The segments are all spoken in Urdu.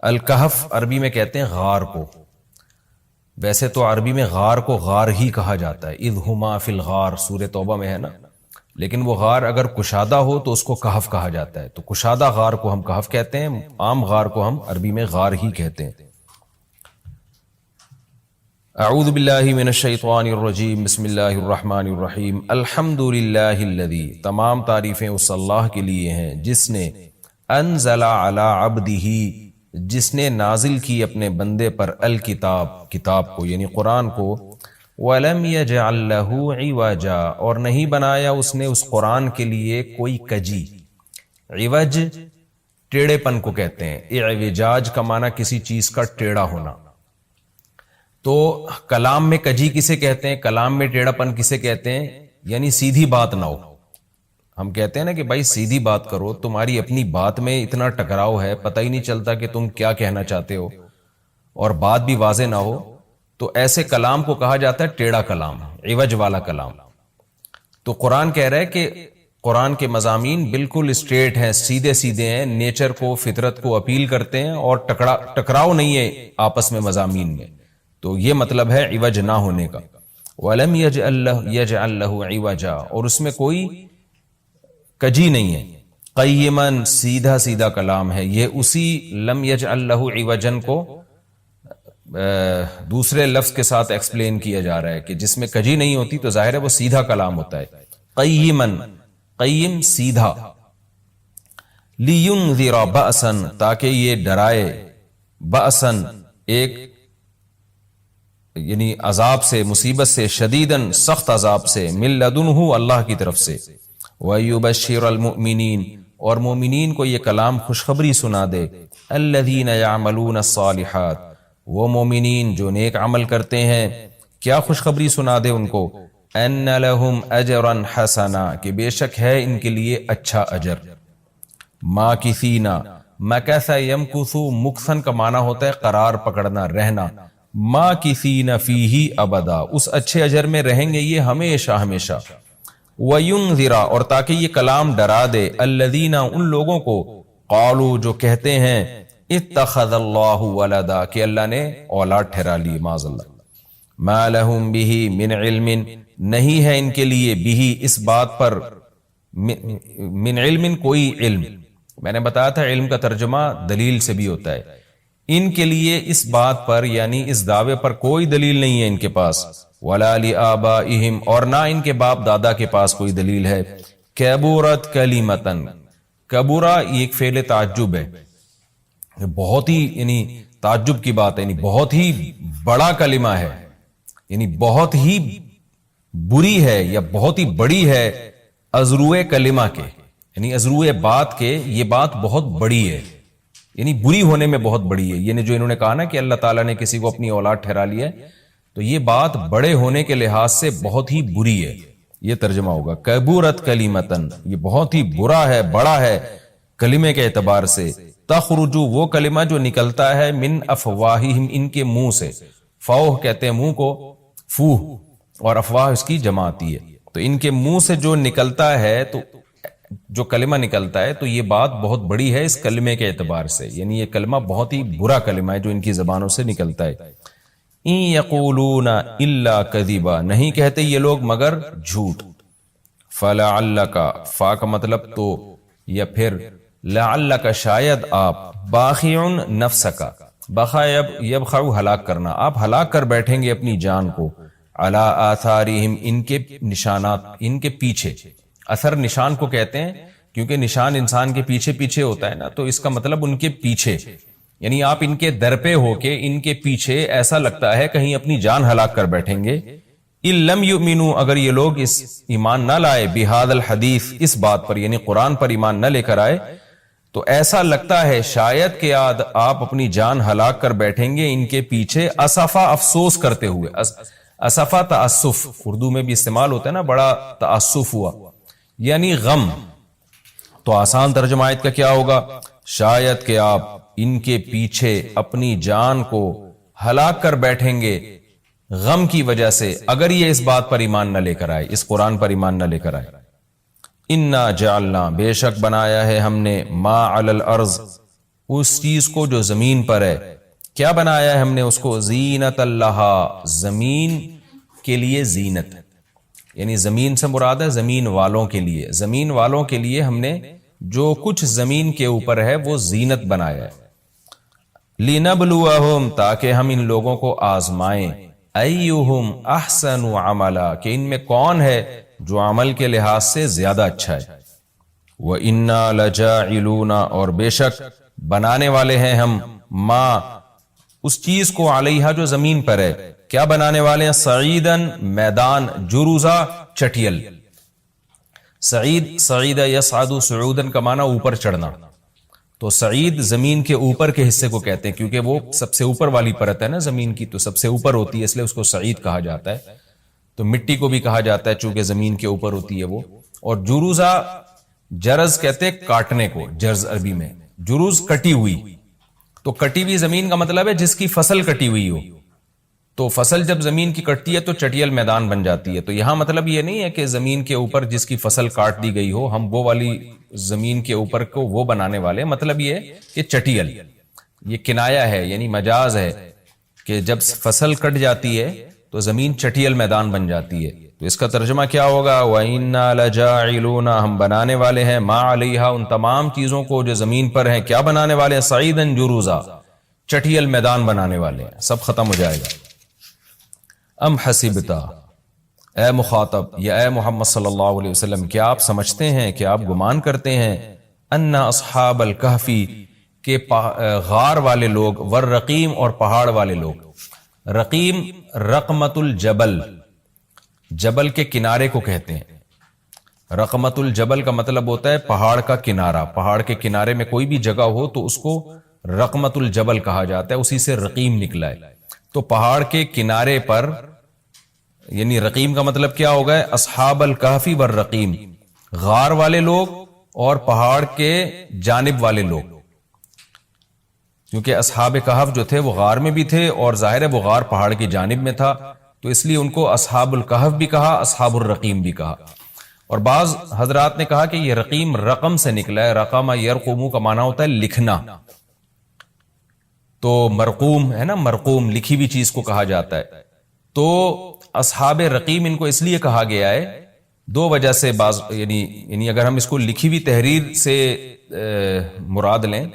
الکہف عربی میں کہتے ہیں غار کو، ویسے تو عربی میں غار کو غار ہی کہا جاتا ہے، اذ ہما فی الغار سورہ توبہ میں ہے نا، لیکن وہ غار اگر کشادہ ہو تو اس کو کہف کہا جاتا ہے، تو کشادہ غار کو ہم کہف کہتے ہیں، عام غار کو ہم عربی میں غار ہی کہتے ہیں۔ اعوذ باللہ من الشیطان الرجیم، بسم اللہ الرحمن الرحیم، الحمد للہ الذی، تمام تعریفیں اس اللہ کے لیے ہیں جس نے انزل علی عبدہ، جس نے نازل کی اپنے بندے پر الکتاب، کتاب کو یعنی قرآن کو، وَلَمْ يَجْعَلْ لَهُ عِوَجًا، اور نہیں بنایا اس نے اس قرآن کے لیے کوئی کجی۔ عوج ٹیڑھے پن کو کہتے ہیں، اعوجاج کا معنی کسی چیز کا ٹیڑھا ہونا۔ تو کلام میں کجی کسے کہتے ہیں، کلام میں ٹیڑھا پن کسے کہتے ہیں، یعنی سیدھی بات نہ ہو۔ ہم کہتے ہیں نا کہ بھائی سیدھی بات کرو، تمہاری اپنی بات میں اتنا ٹکراؤ ہے، پتہ ہی نہیں چلتا کہ تم کیا کہنا چاہتے ہو، اور بات بھی واضح نہ ہو، تو ایسے کلام کو کہا جاتا ہے ٹیڑھا کلام، عوج والا کلام۔ تو قرآن کہہ رہا ہے کہ قرآن کے مضامین بالکل اسٹریٹ ہیں، سیدھے سیدھے ہیں، نیچر کو، فطرت کو اپیل کرتے ہیں، اور ٹکراؤ نہیں ہے آپس میں مضامین میں۔ تو یہ مطلب ہے عوج نہ ہونے کا۔ وَلَمْ يَجْعَلْ لَهُ عِوَجًا، اور اس میں کوئی کجی نہیں ہے۔ قیماً، سیدھا سیدھا کلام ہے، یہ اسی لم یجعل لہ عوجا کو دوسرے لفظ کے ساتھ ایکسپلین کیا جا رہا ہے کہ جس میں کجی نہیں ہوتی تو ظاہر ہے وہ سیدھا کلام ہوتا ہے۔ قیماً، قیم سیدھا، لینذر بأسا، تاکہ یہ ڈرائے، بأسا ایک یعنی عذاب سے، مصیبت سے، شدیداً سخت عذاب سے، من لدنہ اللہ کی طرف سے، وَيُبَشِّرَ الْمُؤْمِنِينَ، اور مومنین کو یہ کلام خوشخبری سنا دے، الَّذِينَ يَعْمَلُونَ الصَّالِحَاتِ، وہ مومنین جو نیک عمل کرتے ہیں، کیا خوشخبری سنا دے ان کو، أَنَّ لَهُمْ أَجْرًا حَسَنًا، کہ بے شک ہے ان کے لیے اچھا اجر۔ مَاكِثِينَ، مَكَثَ يَمْكُثُ، مکثن کا معنی ہوتا ہے قرار پکڑنا، رہنا، مَاكِثِينَ فِيهِ أَبَدًا، اس اچھے اجر میں رہیں گے یہ ہمیشہ ہمیشہ۔ وَيُنذِرَ، اور تاکہ یہ کلام ڈرا دے، الذین، ان لوگوں کو، قالوا، جو کہتے ہیں، اتخذ اللہ ولدا، کہ اللہ نے اولاد ٹھہرا لی، معاذ اللہ، ما لہم بہ من علم، نہیں ہے ان کے لیے بہ اس بات پر، من علم کوئی علم، میں نے بتایا تھا علم کا ترجمہ دلیل سے بھی ہوتا ہے، ان کے لیے اس بات پر یعنی اس دعوے پر کوئی دلیل نہیں ہے ان کے پاس، وَلَا لِآبَائِهِمْ، اور نہ ان کے باپ دادا کے پاس کوئی دلیل ہے، کَبُرَتْ کَلِمَةً، کبورا یہ ایک فعل تعجب ہے، بہت ہی یعنی تعجب کی بات ہے، یعنی بہت ہی بڑا کلمہ ہے، یعنی بہت ہی بری ہے یا بہت ہی بڑی ہے، ازروع کلمہ کے، یعنی ازروع بات کے، یہ بات بہت بڑی ہے، یعنی بری ہونے میں بہت بڑی ہے، یعنی جو انہوں نے کہا نا کہ اللہ تعالیٰ نے کسی کو اپنی اولاد ٹھہرا لی ہے، تو یہ بات بڑے ہونے کے لحاظ سے بہت ہی بری ہے، یہ ترجمہ ہوگا کبورت کلیمتن، یہ بہت ہی برا ہے، بڑا ہے کلمے کے اعتبار سے، تخرجو، وہ کلمہ جو نکلتا ہے، من افواہہم، ان کے منہ سے، فوہ کہتے ہیں منہ کو، فوہ، اور افواہ اس کی جمع آتی ہے، تو ان کے منہ سے جو نکلتا ہے، تو جو کلمہ نکلتا ہے، تو یہ بات بہت بڑی ہے اس کلمے کے اعتبار سے، یعنی یہ کلمہ بہت ہی برا کلمہ ہے جو ان کی زبانوں سے نکلتا ہے۔ ان یقولون الا کذبا، نہیں کہتے یہ لوگ مگر جھوٹ۔ فلعلک، فا کا مطلب تو، یا پھر لعلک شاید آپ، باخع نفسک، بخا یبخع ہلاک کرنا، آپ ہلاک کر بیٹھیں گے اپنی جان کو، علی آثارہم، ان کے نشانات، ان کے پیچھے، اثر نشان کو کہتے ہیں کیونکہ نشان انسان کے پیچھے پیچھے ہوتا ہے نا، تو اس کا مطلب ان کے پیچھے، یعنی آپ ان کے در پہ ہو کے ان کے پیچھے ایسا لگتا ہے کہیں اپنی جان ہلاک کر بیٹھیں گے۔ ان لم یؤمنوا، اگر یہ لوگ اس ایمان نہ لائے، بہذا الحدیث، اس بات پر یعنی قرآن پر ایمان نہ لے کر آئے، تو ایسا لگتا ہے شاید کہ آپ اپنی جان ہلاک کر بیٹھیں گے ان کے پیچھے، اسفا، افسوس کرتے ہوئے، اسفا تاسف اردو میں بھی استعمال ہوتا ہے نا، بڑا تاسف ہوا یعنی غم، تو آسان ترجمہ آیت کا کیا ہوگا، شاید کہ آپ ان کے پیچھے اپنی جان کو ہلاک کر بیٹھیں گے غم کی وجہ سے، اگر یہ اس بات پر ایمان نہ لے کر آئے، اس قرآن پر ایمان نہ لے کر آئے۔ انا جعلنا، بے شک بنایا ہے ہم نے، ما علی الارض، اس چیز کو جو زمین پر ہے. کیا بنایا ہے ہم نے اس کو؟ زینت اللہ، زمین کے لیے زینت، یعنی زمین سے مراد ہے زمین والوں کے لیے. زمین والوں کے لیے ہم نے جو کچھ زمین کے اوپر ہے وہ زینت بنایا ہے. لِنَبْلُوَهُمْ، تاکہ ہم ان لوگوں کو آزمائیں. ایہم احسن عملا، کہ ان میں کون ہے جو عمل کے لحاظ سے زیادہ اچھا ہے. وَإِنَّا لَجَاعِلُونَ، اور بے شک بنانے والے ہیں ہم، ما اس چیز کو، علیہا جو زمین پر ہے. کیا بنانے والے ہیں؟ سعیدن میدان، جروزا چٹیل. سعید یصعد صعودن کا معنی اوپر چڑھنا. تو سعید زمین کے اوپر کے حصے کو کہتے ہیں، کیونکہ وہ سب سے اوپر والی پرت ہے نا زمین کی، تو سب سے اوپر ہوتی ہے، اس لیے اس کو سعید کہا جاتا ہے. تو مٹی کو بھی کہا جاتا ہے چونکہ زمین کے اوپر ہوتی ہے وہ. اور جروزا، جرز کہتے ہیں کاٹنے کو، جرز عربی میں، جروز کٹی ہوئی. تو کٹی ہوئی زمین کا مطلب ہے جس کی فصل کٹی ہوئی ہو. تو فصل جب زمین کی کٹتی ہے تو چٹیل میدان بن جاتی ہے. تو یہاں مطلب یہ نہیں ہے کہ زمین کے اوپر جس کی فصل کاٹ دی گئی ہو ہم وہ والی زمین کے اوپر کو وہ بنانے والے. مطلب یہ کہ چٹیل، یہ کنایا ہے یعنی مجاز ہے کہ جب فصل کٹ جاتی ہے تو زمین چٹیل میدان بن جاتی ہے. تو اس کا ترجمہ کیا ہوگا؟ وَإِنَّا لَجَاعِلُونَ، ہم بنانے والے ہیں، ما علیہا، ان تمام چیزوں کو جو زمین پر ہیں. کیا بنانے والے ہیں؟ سعیدن جروزا، چٹیل میدان بنانے والے ہیں. سب ختم ہو جائے گا. ام حسبتا، اے مخاطب یا اے محمد صلی اللہ علیہ وسلم، کیا آپ سمجھتے ہیں، کہ آپ گمان کرتے ہیں، ان اصحاب الکہفی، کہ غار والے لوگ، والرقیم، اور پہاڑ والے لوگ. رقیم رقمت الجبل، جبل کے کنارے کو کہتے ہیں. رقمت الجبل کا مطلب ہوتا ہے پہاڑ کا کنارہ. پہاڑ کے کنارے میں کوئی بھی جگہ ہو تو اس کو رقمت الجبل کہا جاتا ہے، اسی سے رقیم نکلا ہے. تو پہاڑ کے کنارے پر، یعنی رقیم کا مطلب کیا ہوگا؟ اصحاب الکہفی والرقیم، غار والے لوگ اور پہاڑ کے جانب والے لوگ. کیونکہ اصحاب کہف جو تھے وہ غار میں بھی تھے، اور ظاہر ہے وہ غار پہاڑ کی جانب میں تھا، تو اس لیے ان کو اصحاب الکہف بھی کہا، اصحاب الرقیم بھی کہا. اور بعض حضرات نے کہا کہ یہ رقیم رقم سے نکلا ہے. رقم یرقم کا معنی ہوتا ہے لکھنا. تو مرقوم ہے نا، مرقوم لکھی ہوئی چیز کو کہا جاتا ہے. تو اصحاب رقیم ان کو اس لیے کہا گیا ہے دو وجہ سے. بعض یعنی اگر ہم اس کو لکھی ہوئی تحریر سے مراد لیں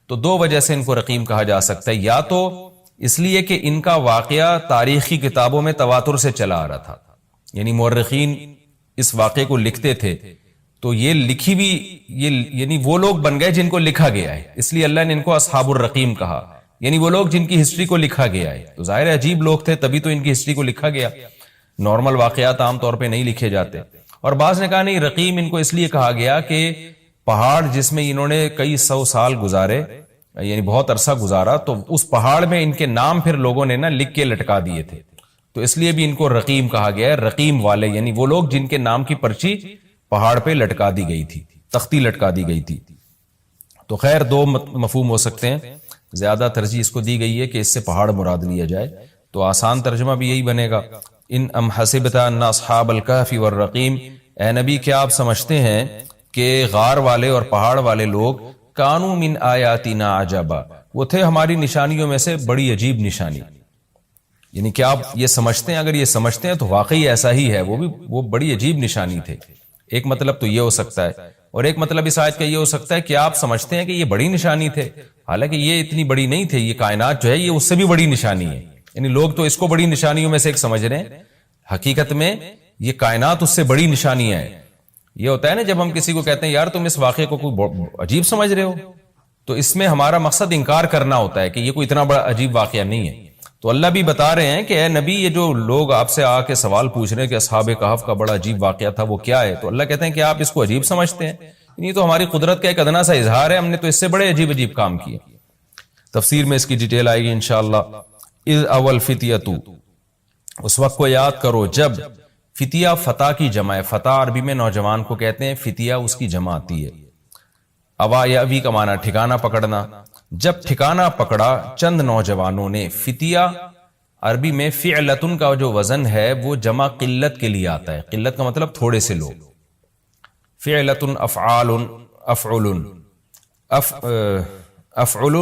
تو دو وجہ سے ان کو رقیم کہا جا سکتا ہے. یا تو اس لیے کہ ان کا واقعہ تاریخی کتابوں میں تواتر سے چلا آ رہا تھا، یعنی مورخین اس واقعے کو لکھتے تھے، تو یہ لکھی ہوئی یعنی وہ لوگ بن گئے جن کو لکھا گیا ہے. اس لیے اللہ نے ان کو اصحاب الرقیم کہا، یعنی وہ لوگ جن کی ہسٹری کو لکھا گیا ہے. تو ظاہر عجیب لوگ تھے تبھی تو ان کی ہسٹری کو لکھا گیا. نارمل واقعات عام طور پہ نہیں لکھے جاتے. اور بعض نے کہا نہیں، رقیم ان کو اس لیے کہا گیا کہ پہاڑ جس میں انہوں نے کئی سو سال گزارے، یعنی بہت عرصہ گزارا، تو اس پہاڑ میں ان کے نام پھر لوگوں نے لکھ کے لٹکا دیے تھے، تو اس لیے بھی ان کو رقیم کہا گیا ہے. رقیم والے یعنی وہ لوگ جن کے نام کی پرچی پہاڑ پہ لٹکا دی گئی تھی، تختی لٹکا دی گئی تھی. تو خیر دو مفہوم ہو سکتے ہیں، زیادہ ترجیح اس کو دی گئی ہے کہ اس سے پہاڑ مراد لیا جائے، تو آسان ترجمہ بھی یہی بنے گا. ان ام حسبت ان اصحاب الکہف والرقیم، اے نبی کیا آپ سمجھتے ہیں کہ غار والے اور پہاڑ والے لوگ کانوا من آیاتنا عجبا، وہ تھے ہماری نشانیوں میں سے بڑی عجیب نشانی. یعنی کیا آپ یہ سمجھتے ہیں؟ اگر یہ سمجھتے ہیں تو واقعی ایسا ہی ہے، وہ بڑی عجیب نشانی تھے. ایک مطلب تو یہ ہو سکتا ہے، اور ایک مطلب اس آیت کا یہ ہو سکتا ہے کہ آپ سمجھتے ہیں کہ یہ بڑی نشانی تھے، حالانکہ یہ اتنی بڑی نہیں تھے. یہ کائنات جو ہے یہ اس سے بھی بڑی نشانی ہے. یعنی لوگ تو اس کو بڑی نشانیوں میں سے ایک سمجھ رہے ہیں، حقیقت میں یہ کائنات اس سے بڑی نشانیاں ہیں. یہ ہوتا ہے نا جب ہم کسی کو کہتے ہیں یار تم اس واقعے کو کوئی عجیب سمجھ رہے ہو، تو اس میں ہمارا مقصد انکار کرنا ہوتا ہے کہ یہ کوئی اتنا بڑا عجیب واقعہ نہیں ہے. تو اللہ بھی بتا رہے ہیں کہ اے نبی، یہ جو لوگ آپ سے آ کے سوال پوچھ رہے ہیں کہ اصحاب کہف کا بڑا عجیب واقعہ تھا وہ کیا ہے، تو اللہ کہتے ہیں کہ آپ اس کو عجیب سمجھتے ہیں، یہ تو ہماری قدرت کا ایک ادنا سا اظہار ہے، ہم نے تو اس سے بڑے عجیب عجیب کام کیے. تفسیر میں اس کی ڈیٹیل آئے گی انشاءاللہ. اذ اول فتیتو، اس وقت کو یاد کرو جب، فتیہ فتح کی جمع ہے، فتح عربی میں نوجوان کو کہتے ہیں، فتیہ اس کی جمع آتی ہے. اوا یا ابھی کا معنی ٹھکانہ پکڑنا، جب ٹھکانہ پکڑا چند نوجوانوں نے. فتیہ عربی میں فعلتن کا جو وزن ہے وہ جمع قلت کے لیے آتا ہے. قلت کا مطلب تھوڑے سے لوگ. فعلتن افعال افعل افعل،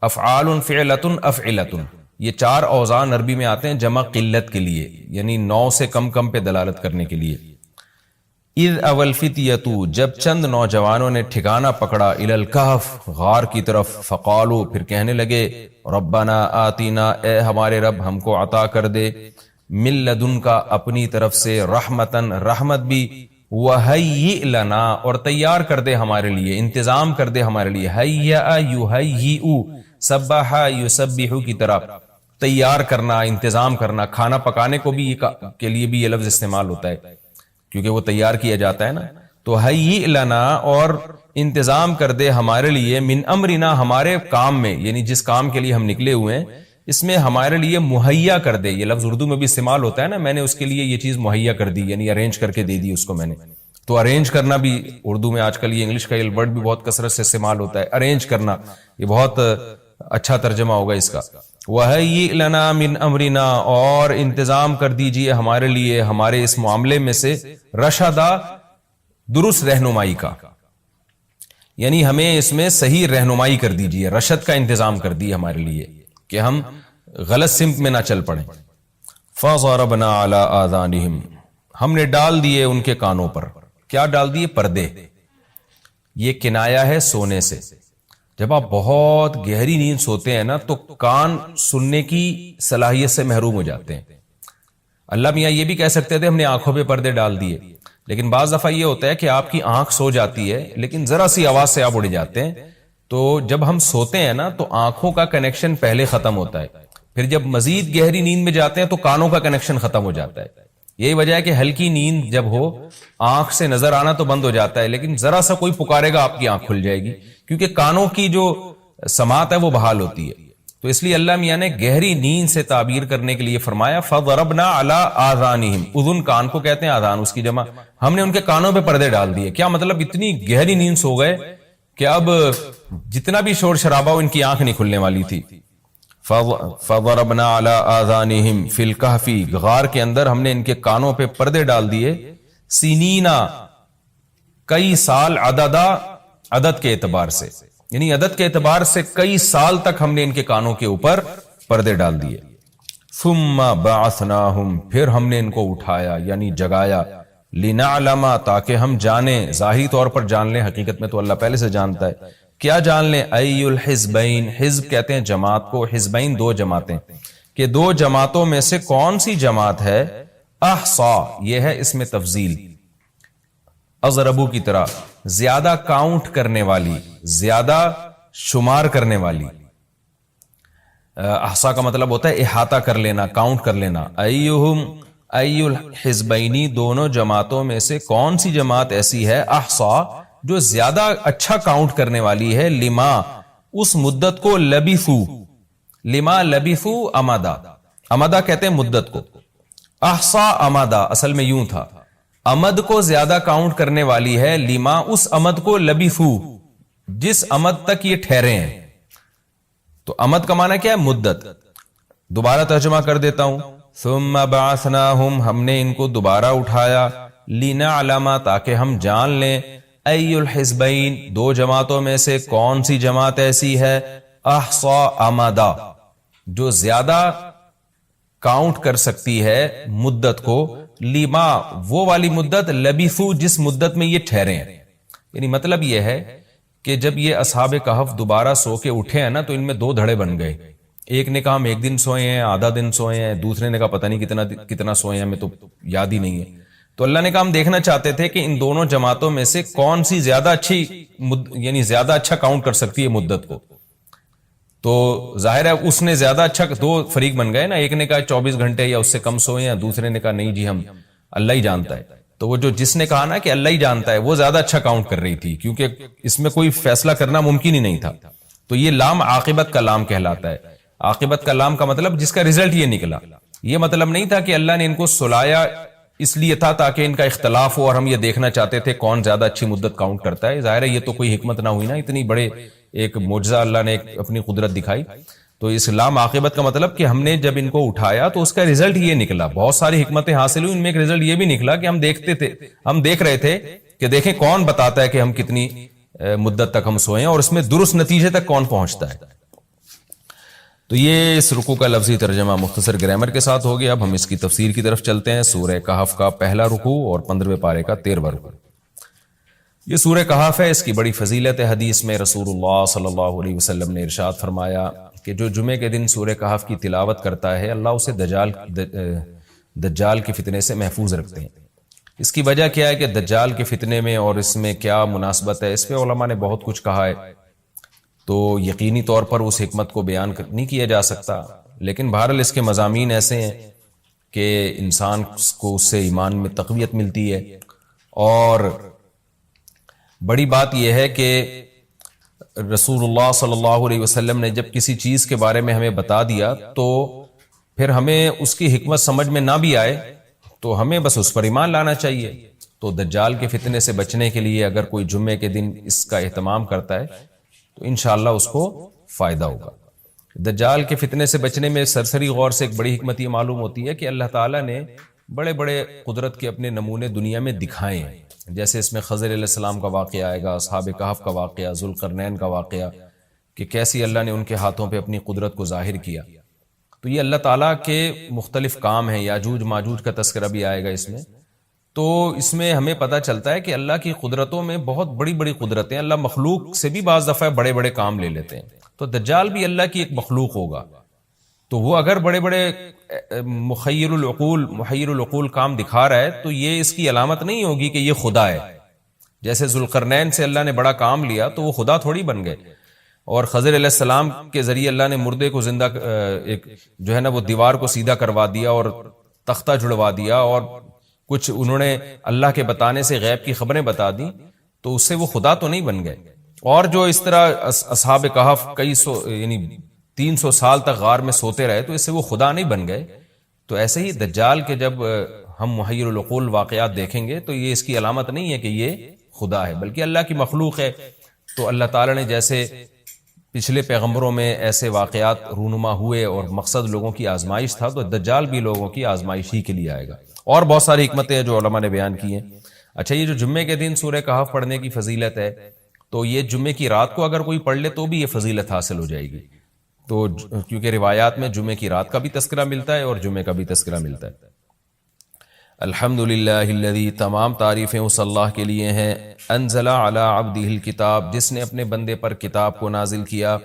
افعال، فعلۃ، افعلۃ، یہ 4 اوزان عربی میں آتے ہیں جمع قلت کے لیے، یعنی 9 سے کم پہ دلالت کرنے کے لیے۔ اذ اول فتیۃ، جب چند نوجوانوں نے ٹھکانہ پکڑا، الی الکہف، غار کی طرف، فقالوا، پھر کہنے لگے، ربنا آتینا، اے ہمارے رب ہم کو عطا کر دے، من لدن کا، اپنی طرف سے، رحمتن، رحمت بھی، وہیئ لنا، اور تیار کر دے ہمارے لیے، انتظام کر دے ہمارے لیے، ہیئ یہیئ، سبح یسبح کی طرح، تیار کرنا، انتظام کرنا، کھانا پکانے کو بھی کے لیے بھی یہ لفظ استعمال ہوتا ہے کیونکہ وہ تیار کیا جاتا ہے نا۔ تو ہیئ لنا، اور انتظام کر دے ہمارے لیے، من امرنا، ہمارے کام میں، یعنی جس کام کے لیے ہم نکلے ہوئے ہیں اس میں ہمارے لیے مہیا کر دے۔ یہ لفظ اردو میں بھی استعمال ہوتا ہے نا، میں نے اس کے لیے یہ چیز مہیا کر دی، یعنی ارینج کر کے دے دی اس کو میں نے۔ تو ارینج کرنا بھی اردو میں آج کل یہ انگلش کا یہ ورڈ بھی بہت کثرت سے استعمال ہوتا ہے، ارینج کرنا، یہ بہت اچھا ترجمہ ہوگا اس کا۔ وَهَيِّئْ لَنَا مِنْ أَمْرِنَا، اور انتظام کر دیجئے ہمارے لیے ہمارے اس معاملے میں سے، رشدا، درست رہنمائی کا، یعنی ہمیں اس میں صحیح رہنمائی کر دیجئے، رشد کا انتظام کر دیے ہمارے لیے کہ ہم غلط سمت میں نہ چل پڑیں۔ فَضَرَبْنَا عَلَىٰ آذَانِهِمْ، ہم نے ڈال دیے ان کے کانوں پر، کیا ڈال دیے؟ پردے۔ یہ کنایا ہے سونے سے۔ جب آپ بہت گہری نیند سوتے ہیں نا تو کان سننے کی صلاحیت سے محروم ہو جاتے ہیں۔ اللہ میاں یہ بھی کہہ سکتے تھے ہم نے آنکھوں پہ پردے ڈال دیے، لیکن بعض دفعہ یہ ہوتا ہے کہ آپ کی آنکھ سو جاتی ہے لیکن ذرا سی آواز سے آپ اڑ جاتے ہیں، تو جب ہم سوتے ہیں نا تو آنکھوں کا کنیکشن پہلے ختم ہوتا ہے، پھر جب مزید گہری نیند میں جاتے ہیں تو کانوں کا کنیکشن ختم ہو جاتا ہے۔ یہی وجہ ہے کہ ہلکی نیند جب ہو آنکھ سے نظر آنا تو بند ہو جاتا ہے، لیکن ذرا سا کوئی پکارے گا آپ کی آنکھ کھل جائے گی، کیونکہ کانوں کی جو سماعت ہے وہ بحال ہوتی ہے۔ تو اس لیے اللہ میاں نے گہری نیند سے تعبیر کرنے کے لیے فرمایا فَضَرَبْنَا عَلَىٰ آذَانِهِمْ، اذن کان کو کہتے ہیں، آذان اس کی جمع، ہم نے ان کے کانوں پہ پردے ڈال دیے۔ کیا مطلب؟ اتنی گہری نیند سو گئے کہ اب جتنا بھی شور شرابہ ان کی آنکھ نہیں کھلنے والی تھی۔ فَضَرَبْنَا عَلَىٰ آذَانِهِمْ فِي الْكَهْفِ، غار کے اندر ہم نے ان کے کانوں پہ پردے ڈال دیے، سنینا، کئی سال، عددا، عدد کے اعتبار سے، یعنی عدد کے اعتبار سے کئی سال تک ہم نے ان کے کانوں کے اوپر پردے ڈال دیے۔ ثم بعثناہم، پھر ہم نے ان کو اٹھایا یعنی جگایا، لنعلم، تاکہ ہم جانیں، ظاہری طور پر جان لیں، حقیقت میں تو اللہ پہلے سے جانتا ہے، کیا جان لیں؟ ای الحزبین، حزب کہتے ہیں جماعت کو، حزبین 2 جماعتیں، کہ 2 جماعتوں میں سے کون سی جماعت ہے، احصا، یہ ہے اس میں تفضیل، اضربو کی طرح، زیادہ کاؤنٹ کرنے والی، زیادہ شمار کرنے والی۔ احصا کا مطلب ہوتا ہے احاطہ کر لینا، کاؤنٹ کر لینا۔ ایہم، ای الحزبینی، دونوں جماعتوں میں سے کون سی جماعت ایسی ہے، احصا، جو زیادہ اچھا کاؤنٹ کرنے والی ہے، لما، اس مدت کو، لبثو، لما لبثو امدا، امدا کہتے ہیں مدت کو، احصا امدا اصل میں یوں تھا، امد کو زیادہ کاؤنٹ کرنے والی ہے، لما، اس امد کو، لبثو، جس امد تک یہ ٹھہرے ہیں۔ تو امد کا معنی کیا ہے؟ مدت۔ دوبارہ ترجمہ کر دیتا ہوں، ثم بعثناہم، ہم نے ان کو دوبارہ اٹھایا، لنعلم، تاکہ ہم جان لیں، ای الحزبین، 2 جماعتوں میں سے کون سی جماعت ایسی ہے، احصا امدا، جو زیادہ کاؤنٹ کر سکتی ہے مدت کو، لما، وہ والی مدت، لبثو، جس مدت میں یہ ٹھہرے ہیں۔ یعنی مطلب یہ ہے کہ جب یہ اصحاب کہف دوبارہ سو کے اٹھے ہیں نا تو ان میں 2 دھڑے بن گئے، ایک نے کہا ہم 1 دن سوئے ہیں، آدھا دن سوئے ہیں، دوسرے نے کہا پتہ نہیں کتنا سوئے ہیں، ہمیں تو یاد ہی نہیں ہے۔ تو اللہ نے کہا ہم دیکھنا چاہتے تھے کہ ان دونوں جماعتوں میں سے کون سی زیادہ اچھی یعنی زیادہ اچھا کاؤنٹ کر سکتی ہے مدت کو۔ تو ظاہر ہے اس نے زیادہ اچھا، 2 فریق بن گئے نا، ایک نے کہا 24 گھنٹے یا اس سے کم سوئے ہیں، دوسرے نے کہا نہیں جی ہم اللہ ہی جانتا ہے۔ تو وہ جس نے کہا نا کہ اللہ ہی جانتا ہے وہ زیادہ اچھا کاؤنٹ کر رہی تھی، کیونکہ اس میں کوئی فیصلہ کرنا ممکن ہی نہیں تھا۔ تو یہ لام عاقبت کا لام کہلاتا ہے۔ عاقبت کا لام کا مطلب جس کا رزلٹ یہ نکلا، یہ مطلب نہیں تھا کہ اللہ نے ان کو سلایا اس لیے تھا تاکہ ان کا اختلاف ہو اور ہم یہ دیکھنا چاہتے تھے کون زیادہ اچھی مدت کاؤنٹ کرتا ہے۔ ظاہر ہے یہ تو کوئی حکمت نہ ہوئی نا، اتنی بڑے ایک معجزہ اللہ نے اپنی قدرت دکھائی۔ تو اس لام عاقبت کا مطلب کہ ہم نے جب ان کو اٹھایا تو اس کا رزلٹ یہ نکلا، بہت ساری حکمتیں حاصل ہوئی، ان میں ایک رزلٹ یہ بھی نکلا کہ ہم دیکھ رہے تھے کہ دیکھیں کون بتاتا ہے کہ ہم کتنی مدت تک ہم سوئیں اور اس میں درست نتیجے تک کون پہنچتا ہے. تو یہ اس رکوع کا لفظی ترجمہ مختصر گرامر کے ساتھ ہو گیا. اب ہم اس کی تفسیر کی طرف چلتے ہیں. سورہ کہف کا پہلا رکوع اور 15ویں پارے کا 13واں رکوع. یہ سورہ کہف ہے. اس کی بڑی فضیلت ہے. حدیث میں رسول اللہ صلی اللہ علیہ وسلم نے ارشاد فرمایا کہ جو جمعے کے دن سورہ کہف کی تلاوت کرتا ہے اللہ اسے دجال کے فتنے سے محفوظ رکھتے ہیں. اس کی وجہ کیا ہے کہ دجال کے فتنے میں اور اس میں کیا مناسبت ہے، اس پہ علماء نے بہت کچھ کہا ہے، تو یقینی طور پر اس حکمت کو بیان نہیں کیا جا سکتا، لیکن بہرحال اس کے مضامین ایسے ہیں کہ انسان کو اس سے ایمان میں تقویت ملتی ہے. اور بڑی بات یہ ہے کہ رسول اللہ صلی اللہ علیہ وسلم نے جب کسی چیز کے بارے میں ہمیں بتا دیا تو پھر ہمیں اس کی حکمت سمجھ میں نہ بھی آئے تو ہمیں بس اس پر ایمان لانا چاہیے. تو دجال کے فتنے سے بچنے کے لیے اگر کوئی جمعے کے دن اس کا اہتمام کرتا ہے تو انشاءاللہ اس کو فائدہ ہوگا. دجال کے فتنے سے بچنے میں سرسری غور سے ایک بڑی حکمت یہ معلوم ہوتی ہے کہ اللہ تعالیٰ نے بڑے بڑے قدرت کے اپنے نمونے دنیا میں دکھائے ہیں. جیسے اس میں خضر علیہ السلام کا واقعہ آئے گا، اصحاب کہف کا واقعہ، ذوالقرنین کا واقعہ، کہ کیسی اللہ نے ان کے ہاتھوں پہ اپنی قدرت کو ظاہر کیا. تو یہ اللہ تعالیٰ کے مختلف کام ہیں. یاجوج ماجوج کا تذکرہ بھی آئے گا اس میں. تو اس میں ہمیں پتہ چلتا ہے کہ اللہ کی قدرتوں میں بہت بڑی بڑی قدرتیں، اللہ مخلوق سے بھی بعض دفعہ بڑے بڑے کام لے لیتے ہیں. تو دجال بھی اللہ کی ایک مخلوق ہوگا، تو وہ اگر بڑے بڑے محیر العقول کام دکھا رہا ہے تو یہ اس کی علامت نہیں ہوگی کہ یہ خدا ہے. جیسے ذوالقرنین سے اللہ نے بڑا کام لیا تو وہ خدا تھوڑی بن گئے، اور خضر علیہ السلام کے ذریعے اللہ نے مردے کو زندہ ایک جو ہے نا وہ دیوار کو سیدھا کروا دیا اور تختہ جڑوا دیا، اور کچھ انہوں نے اللہ کے بتانے سے غیب کی خبریں بتا دی، تو اس سے وہ خدا تو نہیں بن گئے. اور جو اس طرح اصحاب کہف کئی سو یعنی 300 سال تک غار میں سوتے رہے تو اس سے وہ خدا نہیں بن گئے. تو ایسے ہی دجال کے جب ہم محیر العقول واقعات دیکھیں گے تو یہ اس کی علامت نہیں ہے کہ یہ خدا ہے، بلکہ اللہ کی مخلوق ہے. تو اللہ تعالیٰ نے جیسے پچھلے پیغمبروں میں ایسے واقعات رونما ہوئے اور مقصد لوگوں کی آزمائش تھا، تو دجال بھی لوگوں کی آزمائش ہی کے لیے آئے گا. اور بہت ساری حکمتیں ہیں جو علماء نے بیان کی ہیں. اچھا، یہ جو جمعے کے دن سورہ کہف پڑھنے کی فضیلت ہے، تو یہ جمعے کی رات کو اگر کوئی پڑھ لے تو بھی یہ فضیلت حاصل ہو جائے گی. تو کیونکہ روایات میں جمعے کی رات کا بھی تذکرہ ملتا ہے اور جمعے کا بھی تذکرہ ملتا ہے. الحمدللہ الذی، تمام تعریفیں اس اللہ کے لیے ہیں، انزل علی عبدہ الکتاب، جس نے اپنے بندے پر کتاب کو نازل کیا،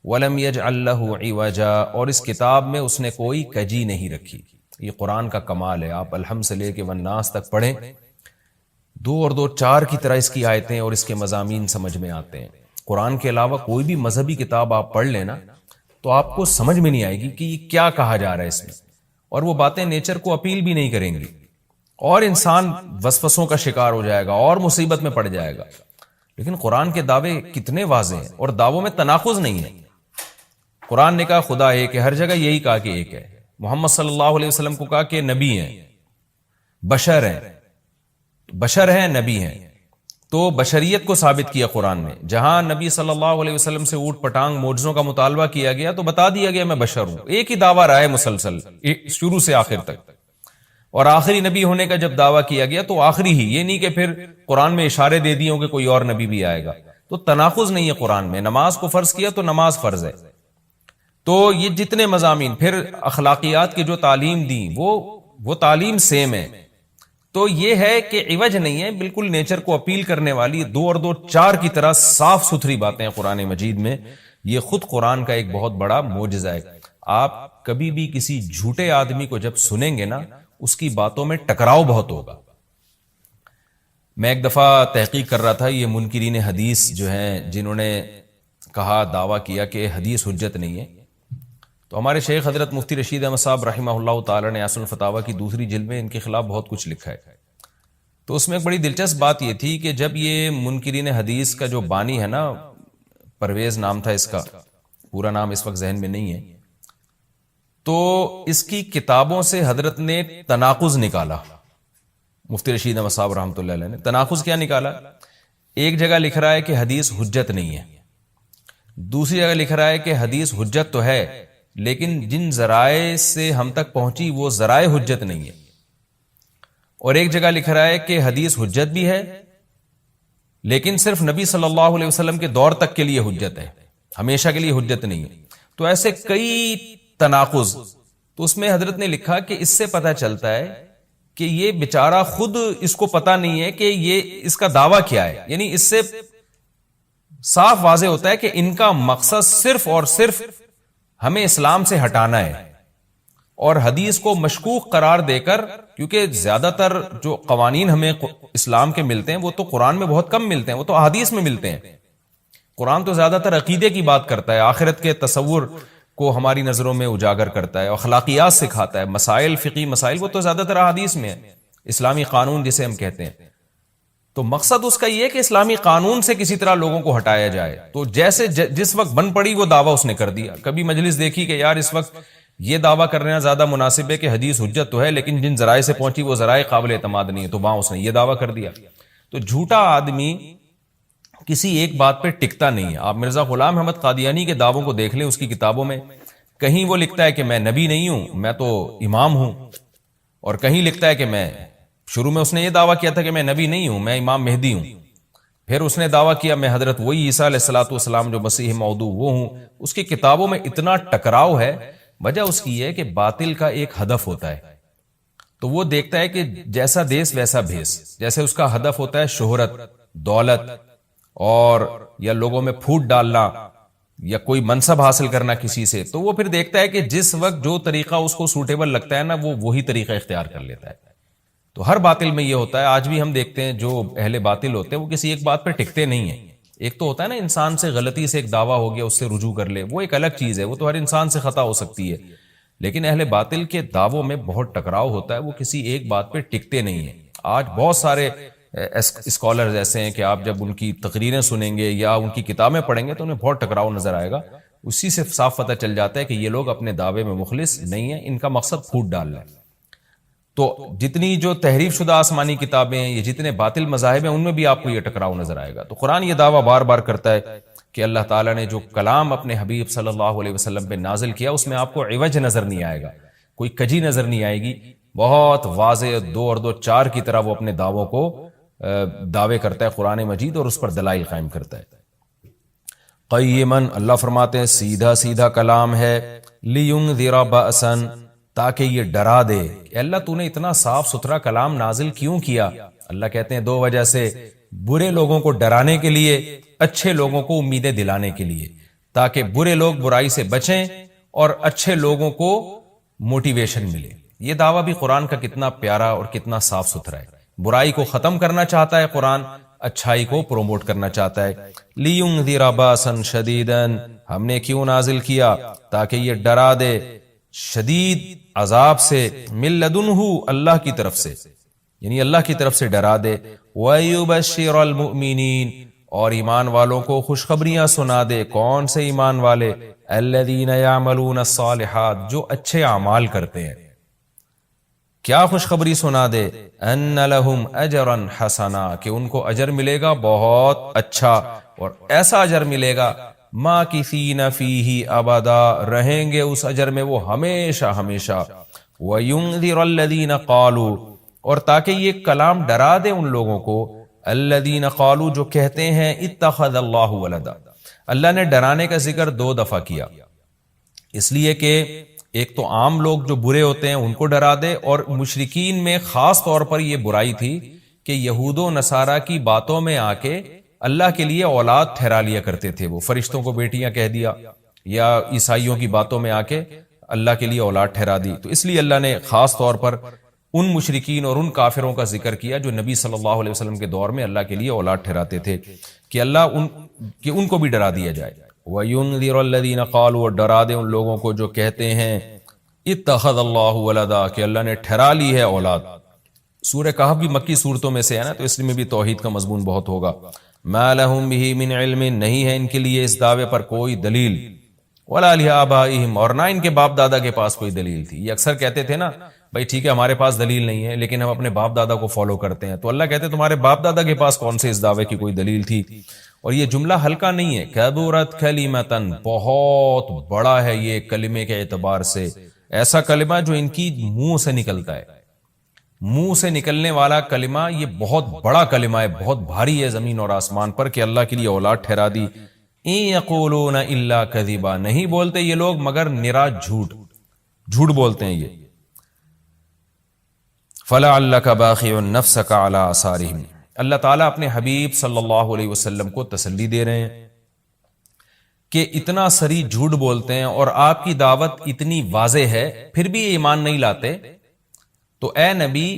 ولم یجعل لہ عوجا، اور اس کتاب میں اس نے کوئی کجی نہیں رکھی. یہ قرآن کا کمال ہے. آپ الحمد سے لے کے والناس تک پڑھیں، 2 اور 2 4 کی طرح اس کی آیتیں اور اس کے مضامین سمجھ میں آتے ہیں. قرآن کے علاوہ کوئی بھی مذہبی کتاب آپ پڑھ لینا تو آپ کو سمجھ میں نہیں آئے گی کہ یہ کیا کہا جا رہا ہے اس میں، اور وہ باتیں نیچر کو اپیل بھی نہیں کریں گی، اور انسان وسوسوں کا شکار ہو جائے گا اور مصیبت میں پڑ جائے گا. لیکن قرآن کے دعوے کتنے واضح ہیں، اور دعووں میں تناقض نہیں ہے. قرآن نے کہا خدا ایک ہے، ہر جگہ یہی کہا کہ ایک ہے. محمد صلی اللہ علیہ وسلم کو کہا کہ نبی ہیں، بشر ہیں، نبی ہیں. تو بشریت کو ثابت کیا قرآن نے. جہاں نبی صلی اللہ علیہ وسلم سے اوٹ پٹانگ معجزوں کا مطالبہ کیا گیا تو بتا دیا گیا میں بشر ہوں. ایک ہی دعویٰ رہا ہے مسلسل شروع سے آخر تک، اور آخری نبی ہونے کا جب دعویٰ کیا گیا تو آخری ہی، یہ نہیں کہ پھر قرآن میں اشارے دے دیے ہوں کہ کوئی اور نبی بھی آئے گا. تو تناقض نہیں ہے قرآن میں. نماز کو فرض کیا تو نماز فرض ہے. تو یہ جتنے مضامین، پھر اخلاقیات کی جو تعلیم دی وہ تعلیم سیم ہے. تو یہ ہے کہ عوج نہیں ہے، بالکل نیچر کو اپیل کرنے والی 2 اور 2 4 کی طرح صاف ستھری باتیں قرآن مجید میں. یہ خود قرآن کا ایک بہت بڑا معجزہ ہے. آپ کبھی بھی کسی جھوٹے آدمی کو جب سنیں گے نا، اس کی باتوں میں ٹکراؤ بہت ہوگا. میں ایک دفعہ تحقیق کر رہا تھا، یہ منکرین حدیث جو ہیں جنہوں نے کہا، دعویٰ کیا کہ حدیث حجت نہیں ہے، تو ہمارے شیخ حضرت مفتی رشید احمد صاحب رحمہ اللہ تعالی نے اصل الفتاوی کی 2 جلد میں ان کے خلاف بہت کچھ لکھا ہے. تو اس میں ایک بڑی دلچسپ بات یہ تھی کہ جب یہ منکرین حدیث کا جو بانی ہے نا، پرویز نام تھا اس کا، پورا نام اس وقت ذہن میں نہیں ہے، تو اس کی کتابوں سے حضرت نے تناقض نکالا. مفتی رشید احمد صاحب رحمۃ اللہ علیہ نے تناقض کیا نکالا؟ ایک جگہ لکھ رہا ہے کہ حدیث حجت نہیں ہے، دوسری جگہ لکھ رہا ہے کہ حدیث حجت تو ہے لیکن جن ذرائع سے ہم تک پہنچی وہ ذرائع حجت نہیں ہے. اور ایک جگہ لکھ رہا ہے کہ حدیث حجت بھی ہے لیکن صرف نبی صلی اللہ علیہ وسلم کے دور تک کے لیے حجت ہے، ہمیشہ کے لیے حجت نہیں ہے۔ تو ایسے کئی تناقض، تو اس میں حضرت نے لکھا کہ اس سے پتہ چلتا ہے کہ یہ بیچارہ خود اس کو پتہ نہیں ہے کہ یہ اس کا دعویٰ کیا ہے، یعنی اس سے صاف واضح ہوتا ہے کہ ان کا مقصد صرف اور صرف ہمیں اسلام سے ہٹانا ہے، اور حدیث کو مشکوک قرار دے کر، کیونکہ زیادہ تر جو قوانین ہمیں اسلام کے ملتے ہیں وہ تو قرآن میں بہت کم ملتے ہیں، وہ تو احادیث میں ملتے ہیں۔ قرآن تو زیادہ تر عقیدے کی بات کرتا ہے، آخرت کے تصور کو ہماری نظروں میں اجاگر کرتا ہے، اخلاقیات سکھاتا ہے، مسائل، فقہی مسائل، وہ تو زیادہ تر احادیث میں ہے، اسلامی قانون جسے ہم کہتے ہیں۔ تو مقصد اس کا یہ ہے کہ اسلامی قانون سے کسی طرح لوگوں کو ہٹایا جائے۔ تو جیسے جس وقت بن پڑی وہ دعویٰ اس نے کر دیا۔ کبھی مجلس دیکھی کہ یار اس وقت یہ دعویٰ کرنا زیادہ مناسب ہے کہ حدیث حجت تو ہے لیکن جن ذرائع سے پہنچی وہ ذرائع قابل اعتماد نہیں ہے، تو وہاں اس نے یہ دعویٰ کر دیا۔ تو جھوٹا آدمی کسی ایک بات پہ ٹکتا نہیں ہے۔ آپ مرزا غلام احمد قادیانی کے دعووں کو دیکھ لیں، اس کی کتابوں میں کہیں وہ لکھتا ہے کہ میں نبی نہیں ہوں، میں تو امام ہوں، اور کہیں لکھتا ہے کہ میں، شروع میں اس نے یہ دعویٰ کیا تھا کہ میں نبی نہیں ہوں، میں امام مہدی ہوں، پھر اس نے دعویٰ کیا میں حضرت وہی عیسیٰ علیہ الصلوۃ والسلام جو مسیح موعود وہ ہوں۔ اس کی کتابوں میں اتنا ٹکراؤ ہے، وجہ اس کی ہے کہ باطل کا ایک ہدف ہوتا ہے، تو وہ دیکھتا ہے کہ جیسا دیس ویسا بھیس، جیسے اس کا ہدف ہوتا ہے شہرت، دولت، اور یا لوگوں میں پھوٹ ڈالنا یا کوئی منصب حاصل کرنا کسی سے، تو وہ پھر دیکھتا ہے کہ جس وقت جو طریقہ اس کو سوٹیبل لگتا ہے نا، وہ وہی طریقہ اختیار کر لیتا ہے۔ تو ہر باطل میں یہ ہوتا ہے، آج بھی ہم دیکھتے ہیں جو اہل باطل ہوتے ہیں وہ کسی ایک بات پہ ٹکتے نہیں ہیں۔ ایک تو ہوتا ہے نا انسان سے غلطی سے ایک دعویٰ ہو گیا اس سے رجوع کر لے، وہ ایک الگ چیز ہے، وہ تو ہر انسان سے خطا ہو سکتی ہے، لیکن اہل باطل کے دعووں میں بہت ٹکراؤ ہوتا ہے، وہ کسی ایک بات پہ ٹکتے نہیں ہیں۔ آج بہت سارے اسکالرز ایسے ہیں کہ آپ جب ان کی تقریریں سنیں گے یا ان کی کتابیں پڑھیں گے تو انہیں بہت ٹکراؤ نظر آئے گا، اسی سے صاف پتہ چل جاتا ہے کہ یہ لوگ اپنے دعوے میں مخلص نہیں ہیں، ان کا مقصد پھوٹ ڈالنا ہے۔ تو جتنی جو تحریف شدہ آسمانی کتابیں ہیں، یہ جتنے باطل مذاہب ہیں، ان میں بھی آپ کو یہ ٹکراؤ نظر آئے گا۔ تو قرآن یہ دعویٰ بار بار کرتا ہے کہ اللہ تعالیٰ نے جو کلام اپنے حبیب صلی اللہ علیہ وسلم پہ نازل کیا اس میں آپ کو عوج نظر نہیں آئے گا، کوئی کجی نظر نہیں آئے گی، بہت واضح 2 اور 2 4 کی طرح وہ اپنے دعووں کو دعوے کرتا ہے قرآن مجید، اور اس پر دلائل قائم کرتا ہے۔ قیماً، اللہ فرماتے ہیں سیدھا سیدھا کلام ہے، لینذر بأسا، تاکہ یہ ڈرا دے۔ کہ اللہ تو نے اتنا صاف ستھرا کلام نازل کیوں کیا؟ اللہ کہتے ہیں 2 وجہ سے، برے لوگوں کو ڈرانے کے لیے، اچھے لوگوں کو امیدیں دلانے کے لیے، تاکہ برے لوگ برائی سے بچیں اور اچھے لوگوں کو موٹیویشن ملے۔ یہ دعویٰ بھی قرآن کا کتنا پیارا اور کتنا صاف ستھرا ہے۔ برائی کو ختم کرنا چاہتا ہے قرآن، اچھائی کو پروموٹ کرنا چاہتا ہے۔ لِيُنذِرَ بَأْسًا شَدِيدًا، ہم نے کیوں نازل کیا؟ تاکہ یہ ڈرا دے شدید عذاب سے، مِن لَدُنْهُ، اللہ کی طرف سے، یعنی اللہ کی طرف سے ڈرا دے۔ وَيُبَشِّرَ الْمُؤْمِنِينَ، اور ایمان والوں کو خوشخبریاں سنا دے۔ کون سے ایمان والے؟ الَّذِينَ يَعْمَلُونَ الصَّالِحَاتِ، جو اچھے اعمال کرتے ہیں۔ کیا خوشخبری سنا دے؟ ان لہم اجرا حسنا، کہ ان کو اجر ملے گا بہت اچھا، اور ایسا اجر ملے گا ماکثین فیہ ابدا، رہیں گے اس اجر میں وہ ہمیشہ ہمیشہ۔ وینذر الذین قالوا، اور تاکہ یہ کلام ڈرا دے ان لوگوں کو، الذین قالوا، جو کہتے ہیں اتخذ اللہ ولدا۔ اللہ نے ڈرانے کا ذکر 2 دفعہ کیا، اس لیے کہ ایک تو عام لوگ جو برے ہوتے ہیں ان کو ڈرا دے، اور مشرکین میں خاص طور پر یہ برائی تھی کہ یہود و نصارہ کی باتوں میں آ کے اللہ کے لیے اولاد ٹھہرا لیا کرتے تھے، وہ فرشتوں کو بیٹیاں کہہ دیا، یا عیسائیوں کی باتوں میں آ کے اللہ کے لیے اولاد ٹھہرا دی۔ تو اس لیے اللہ نے خاص طور پر ان مشرکین اور ان کافروں کا ذکر کیا جو نبی صلی اللہ علیہ وسلم کے دور میں اللہ کے لیے اولاد ٹھہراتے تھے، کہ ان کو بھی ڈرا دیا جائے۔ وَيُنذِرَ الَّذِينَ قَالُوا، اور ڈرا دے ان لوگوں کو جو کہتے ہیں اتخذ اللہ ولدا، کہ اللہ نے ٹھہرا لی ہے اولاد۔ سورہ کہف بھی مکی صورتوں میں سے ہے نا، تو اس میں بھی توحید کا مضمون بہت ہوگا۔ ما لہم بہ من علم، نہیں ہے ان کے لیے اس دعوے پر کوئی دلیل، ولا لآبائہم، اور نہ ان کے باپ دادا کے پاس کوئی دلیل تھی۔ یہ اکثر کہتے تھے نا بھائی ٹھیک ہے ہمارے پاس دلیل نہیں ہے لیکن ہم اپنے باپ دادا کو فالو کرتے ہیں، تو اللہ کہتے ہیں تمہارے باپ دادا کے پاس کون سے اس دعوے کی کوئی دلیل تھی؟ اور یہ جملہ ہلکا نہیں ہے، کبرت کلمتن، بہت بڑا ہے یہ کلمے کے اعتبار سے، ایسا کلمہ جو ان کی منہ سے نکلتا ہے، منہ سے نکلنے والا کلمہ یہ بہت بڑا کلمہ ہے، بہت بھاری ہے زمین اور آسمان پر، کہ اللہ کے لیے اولاد ٹھہرا دی۔ ان یقولون الا کذبا، نہیں بولتے یہ لوگ مگر نرا جھوٹ بولتے ہیں یہ۔ فلعلک باخع نفسک علی آثارہم، اللہ تعالیٰ اپنے حبیب صلی اللہ علیہ وسلم کو تسلی دے رہے ہیں کہ اتنا سری جھوٹ بولتے ہیں اور آپ کی دعوت اتنی واضح ہے پھر بھی ایمان نہیں لاتے، تو اے نبی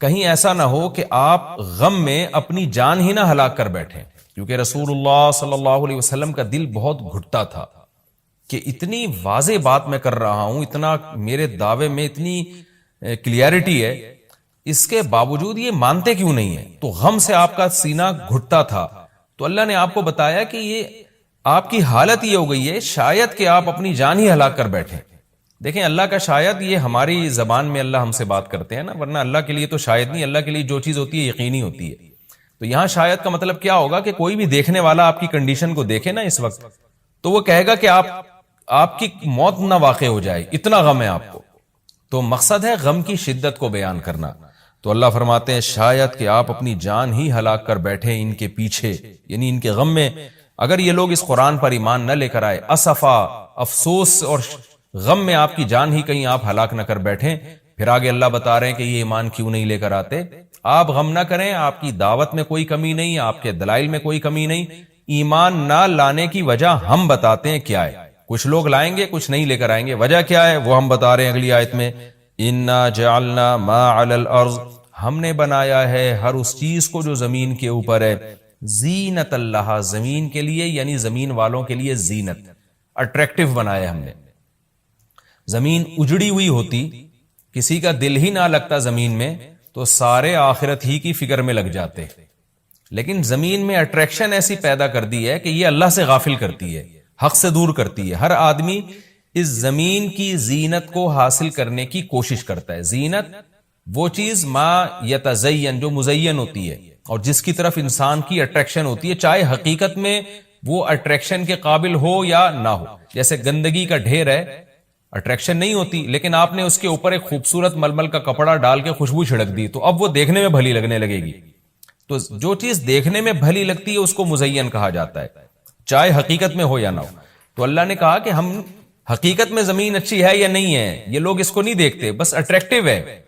کہیں ایسا نہ ہو کہ آپ غم میں اپنی جان ہی نہ ہلاک کر بیٹھیں، کیونکہ رسول اللہ صلی اللہ علیہ وسلم کا دل بہت گھٹتا تھا کہ اتنی واضح بات میں کر رہا ہوں، اتنا میرے دعوے میں اتنی کلیئرٹی ہے، اس کے باوجود یہ مانتے کیوں نہیں ہیں؟ تو غم سے آپ کا سینہ گھٹتا تھا، تو اللہ نے آپ کو بتایا کہ یہ آپ کی حالت یہ ہو گئی ہے شاید کہ آپ اپنی جان ہی ہلاک کر بیٹھیں۔ دیکھیں اللہ کا شاید یہ ہماری زبان میں اللہ ہم سے بات کرتے ہیں نا، ورنہ اللہ کے لیے تو شاید نہیں، اللہ کے لیے جو چیز ہوتی ہے یقینی ہوتی ہے۔ تو یہاں شاید کا مطلب کیا ہوگا کہ کوئی بھی دیکھنے والا آپ کی کنڈیشن کو دیکھے نا اس وقت، تو وہ کہے گا کہ آپ کی موت نہ واقع ہو جائے، اتنا غم ہے آپ کو۔ تو مقصد ہے غم کی شدت کو بیان کرنا۔ تو اللہ فرماتے ہیں شاید کہ آپ اپنی جان ہی ہلاک کر بیٹھے ان کے پیچھے، یعنی ان کے غم میں، اگر یہ لوگ اس قرآن پر ایمان نہ لے کر آئے، اسفا، افسوس اور غم میں آپ کی جان ہی کہیں آپ ہلاک نہ کر بیٹھیں۔ پھر آگے اللہ بتا رہے ہیں کہ یہ ایمان کیوں نہیں لے کر آتے۔ آپ غم نہ کریں، آپ کی دعوت میں کوئی کمی نہیں، آپ کے دلائل میں کوئی کمی نہیں، ایمان نہ لانے کی وجہ ہم بتاتے ہیں کیا ہے۔ کچھ لوگ لائیں گے، کچھ نہیں لے کر آئیں گے، وجہ کیا ہے وہ ہم بتا رہے ہیں اگلی آیت میں، انا جعلنا ما علی الارض، ہم نے بنایا ہے ہر اس چیز کو جو زمین کے اوپر ہے، زینت اللہ، زمین کے لیے، یعنی زمین والوں کے لیے زینت، اٹریکٹیو بنایا ہم نے۔ زمین اجڑی ہوئی ہوتی، کسی کا دل ہی نہ لگتا زمین میں، تو سارے آخرت ہی کی فکر میں لگ جاتے، لیکن زمین میں اٹریکشن ایسی پیدا کر دی ہے کہ یہ اللہ سے غافل کرتی ہے، حق سے دور کرتی ہے۔ ہر آدمی اس زمین کی زینت کو حاصل کرنے کی کوشش کرتا ہے۔ زینت وہ چیز ما یتزین، جو مزین ہوتی ہے اور جس کی طرف انسان کی اٹریکشن ہوتی ہے، چاہے حقیقت میں وہ اٹریکشن کے قابل ہو یا نہ ہو۔ جیسے گندگی کا ڈھیر ہے، اٹریکشن نہیں ہوتی، لیکن آپ نے اس کے اوپر ایک خوبصورت ململ کا کپڑا ڈال کے خوشبو چھڑک دی تو اب وہ دیکھنے میں بھلی لگنے لگے گی۔ تو جو چیز دیکھنے میں بھلی لگتی ہے اس کو مزین کہا جاتا ہے، چاہے حقیقت میں ہو یا نہ ہو۔ تو اللہ نے کہا کہ ہم حقیقت میں زمین اچھی ہے یا نہیں ہے یہ لوگ اس کو نہیں دیکھتے، بس اٹریکٹیو ہے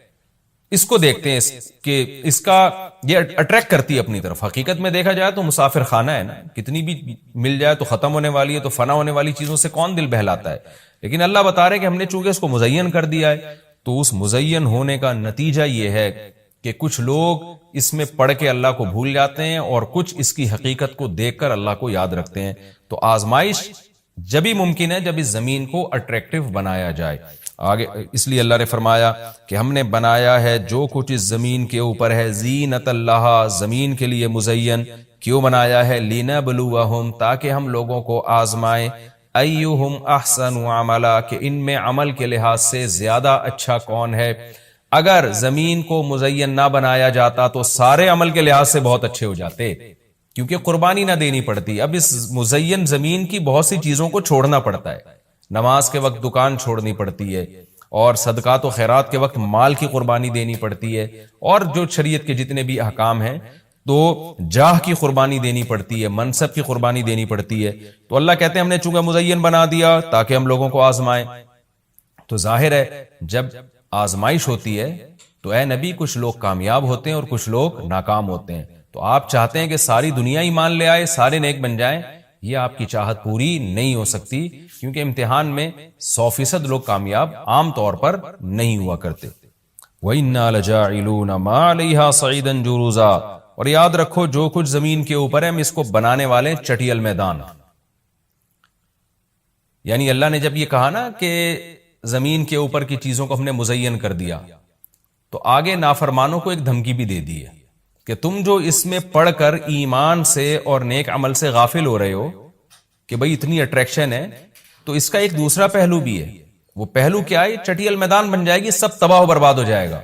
اس کو دیکھتے ہیں کہ اس کا یہ اٹریکٹ کرتی ہے اپنی طرف۔ حقیقت میں دیکھا جائے تو مسافر خانہ ہے نا، کتنی بھی مل جائے تو ختم ہونے والی ہے، تو فنا ہونے والی چیزوں سے کون دل بہلاتا ہے۔ لیکن اللہ بتا رہے کہ ہم نے چونکہ اس کو مزین کر دیا ہے، تو اس مزین ہونے کا نتیجہ یہ ہے کہ کچھ لوگ اس میں پڑھ کے اللہ کو بھول جاتے ہیں اور کچھ اس کی حقیقت کو دیکھ کر اللہ کو یاد رکھتے ہیں۔ تو آزمائش جبھی ممکن ہے جب اس زمین کو اٹریکٹیو بنایا جائے۔ آگے اس لیے اللہ نے فرمایا کہ ہم نے بنایا ہے جو کچھ اس زمین کے اوپر ہے، زینت اللہ، زمین کے لیے مزین۔ کیوں بنایا ہے؟ لنبلوہم، تاکہ ہم لوگوں کو آزمائیں، ایہم احسن عملا، کہ ان میں عمل کے لحاظ سے زیادہ اچھا کون ہے۔ اگر زمین کو مزین نہ بنایا جاتا تو سارے عمل کے لحاظ سے بہت اچھے ہو جاتے، کیونکہ قربانی نہ دینی پڑتی۔ اب اس مزین زمین کی بہت سی چیزوں کو چھوڑنا پڑتا ہے، نماز کے وقت دکان چھوڑنی پڑتی ہے، اور صدقات و خیرات کے وقت مال کی قربانی دینی پڑتی ہے، اور جو شریعت کے جتنے بھی احکام ہیں تو جاہ کی قربانی دینی پڑتی ہے، منصب کی قربانی دینی پڑتی ہے۔ تو اللہ کہتے ہیں ہم نے چونکہ مزین بنا دیا تاکہ ہم لوگوں کو آزمائیں۔ تو ظاہر ہے جب آزمائش ہوتی ہے تو اے نبی کچھ لوگ کامیاب ہوتے ہیں اور کچھ لوگ ناکام ہوتے ہیں۔ تو آپ چاہتے ہیں کہ ساری دنیا ایمان لے آئے، سارے نیک بن جائیں، یہ آپ کی چاہت پوری نہیں ہو سکتی، کیونکہ امتحان میں 100% لوگ کامیاب عام طور پر نہیں ہوا کرتے۔ وَإِنَّا لَجَاعِلُونَ مَا عَلَيْهَا صَعِيدًا جُرُزًا، اور یاد رکھو جو کچھ زمین کے اوپر ہے ہم اس کو بنانے والے چٹیل میدان۔ یعنی اللہ نے جب یہ کہا نا کہ زمین کے اوپر کی چیزوں کو ہم نے مزین کر دیا، تو آگے نافرمانوں کو ایک دھمکی بھی دے دی ہے کہ تم جو اس میں پڑھ کر ایمان سے اور نیک عمل سے غافل ہو رہے ہو کہ بھئی اتنی اٹریکشن ہے، تو اس کا ایک دوسرا پہلو بھی ہے۔ وہ پہلو کیا ہے؟ چٹیل میدان بن جائے گی، سب تباہ و برباد ہو جائے گا۔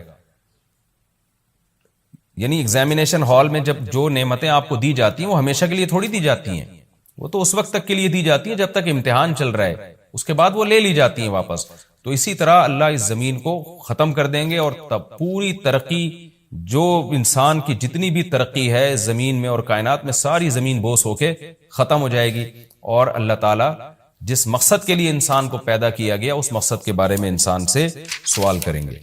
یعنی ایگزامینیشن ہال میں جب جو نعمتیں آپ کو دی جاتی ہیں وہ ہمیشہ کے لیے تھوڑی دی جاتی ہیں، وہ تو اس وقت تک کے لیے دی جاتی ہیں جب تک امتحان چل رہا ہے، اس کے بعد وہ لے لی جاتی ہیں واپس۔ تو اسی طرح اللہ اس زمین کو ختم کر دیں گے، اور تب پوری ترقی، جو انسان کی جتنی بھی ترقی ہے زمین میں اور کائنات میں، ساری زمین بوس ہو کے ختم ہو جائے گی، اور اللہ تعالیٰ جس مقصد کے لیے انسان کو پیدا کیا گیا اس مقصد کے بارے میں انسان سے سوال کریں گے۔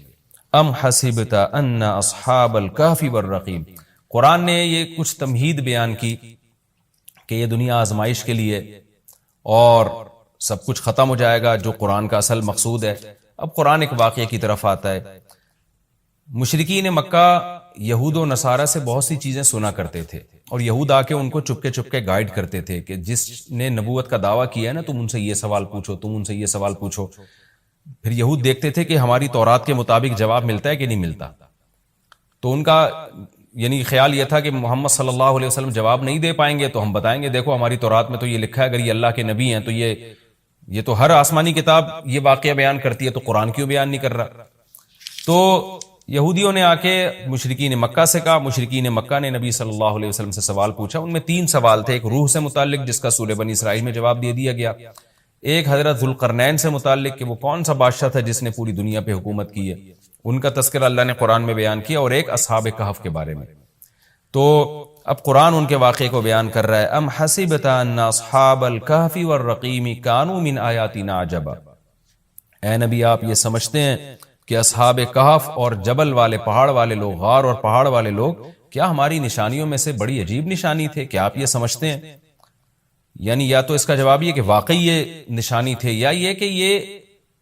ام حسبت ان اصحاب الکہف والرقیم، قرآن نے یہ کچھ تمہید بیان کی کہ یہ دنیا آزمائش کے لیے اور سب کچھ ختم ہو جائے گا، جو قرآن کا اصل مقصود ہے۔ اب قرآن ایک واقعے کی طرف آتا ہے۔ مشرکین مکہ یہود و نصارہ سے بہت سی چیزیں سنا کرتے تھے، اور یہود آ کے ان کو چپکے چپکے گائیڈ کرتے تھے کہ جس نے نبوت کا دعویٰ کیا ہے نا، تم ان سے یہ سوال پوچھو، تم ان سے یہ سوال پوچھو۔ پھر یہود دیکھتے تھے کہ ہماری تورات کے مطابق جواب ملتا ہے کہ نہیں ملتا، تو ان کا یعنی خیال یہ تھا کہ محمد صلی اللہ علیہ وسلم جواب نہیں دے پائیں گے تو ہم بتائیں گے دیکھو ہماری تورات میں تو یہ لکھا ہے، اگر یہ اللہ کے نبی ہیں تو یہ تو ہر آسمانی کتاب یہ واقعہ بیان کرتی ہے، تو قرآن کیوں بیان نہیں کر رہا؟ تو یہودیوں نے آ کے مشرکین مکہ سے کہا، مشرکین مکہ نے نبی صلی اللہ علیہ وسلم سے سوال پوچھا۔ ان میں 3 سوال تھے، ایک روح سے متعلق جس کا سورہ بنی اسرائیل میں جواب دے دیا گیا، ایک حضرت ذوالقرنین سے متعلق کہ وہ کون سا بادشاہ تھا جس نے پوری دنیا پہ حکومت کی ہے، ان کا تذکرہ اللہ نے قرآن میں بیان کیا، اور ایک اصحاب کہف کے بارے میں۔ تو اب قرآن ان کے واقعے کو بیان کر رہا ہے۔ ام حسبت ان اصحاب الکہف والرقیم کانوا من آیاتنا عجبا، اے نبی آپ یہ سمجھتے ہیں کہ اصحاب کہف اور جبل والے، پہاڑ والے لوگ، غار اور پہاڑ والے لوگ کیا ہماری نشانیوں میں سے بڑی عجیب نشانی تھے؟ کیا آپ یہ سمجھتے ہیں؟ یعنی یا تو اس کا جواب یہ کہ واقعی یہ نشانی تھے، یا یہ کہ یہ